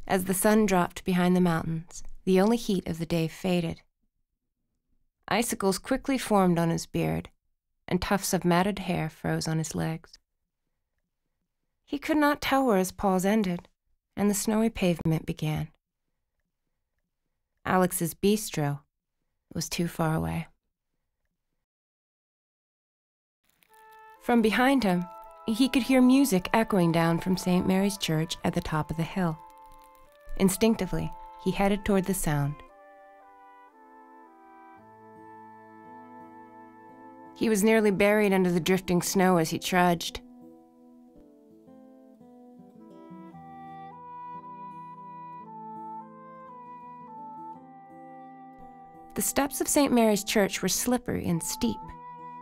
As the sun dropped behind the mountains, the only heat of the day faded. Icicles quickly formed on his beard, and tufts of matted hair froze on his legs. He could not tell where his paws ended, and the snowy pavement began. Alex's bistro was too far away. From behind him, he could hear music echoing down from St. Mary's Church at the top of the hill. Instinctively, he headed toward the sound. He was nearly buried under the drifting snow as he trudged. The steps of St. Mary's Church were slippery and steep,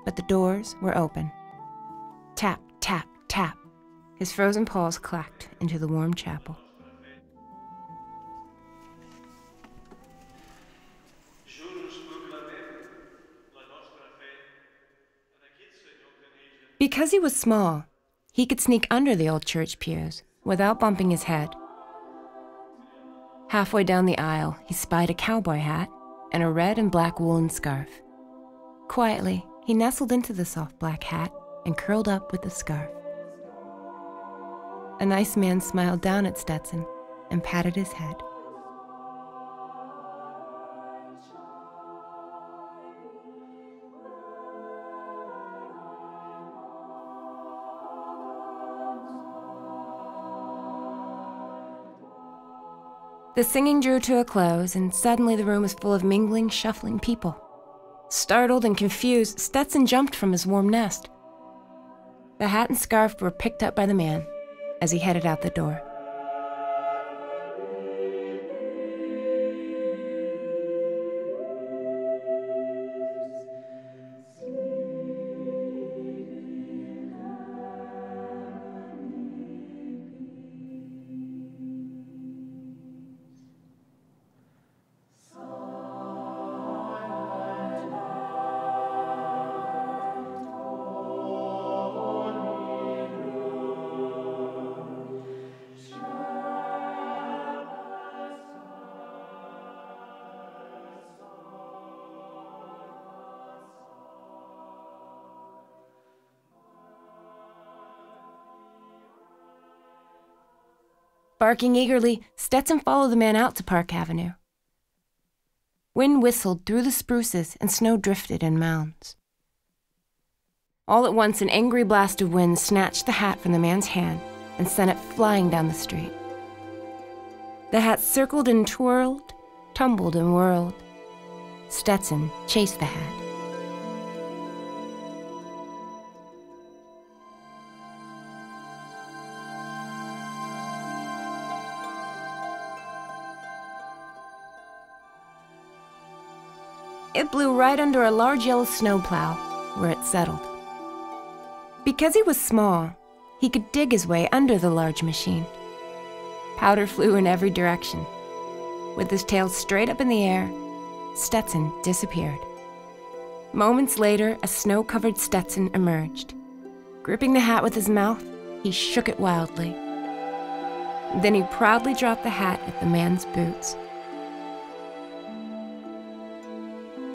but the doors were open. Tap, tap, tap. His frozen paws clacked into the warm chapel. Because he was small, he could sneak under the old church pews without bumping his head. Halfway down the aisle, he spied a cowboy hat and a red and black woolen scarf. Quietly, he nestled into the soft black hat and curled up with the scarf. A nice man smiled down at Stetson and patted his head. The singing drew to a close, and suddenly the room was full of mingling, shuffling people. Startled and confused, Stetson jumped from his warm nest. The hat and scarf were picked up by the man as he headed out the door. Barking eagerly, Stetson followed the man out to Park Avenue. Wind whistled through the spruces and snow drifted in mounds. All at once, an angry blast of wind snatched the hat from the man's hand and sent it flying down the street. The hat circled and twirled, tumbled and whirled. Stetson chased the hat. It blew right under a large yellow snowplow, where it settled. Because he was small, he could dig his way under the large machine. Powder flew in every direction. With his tail straight up in the air, Stetson disappeared. Moments later, a snow-covered Stetson emerged. Gripping the hat with his mouth, he shook it wildly. Then he proudly dropped the hat at the man's boots.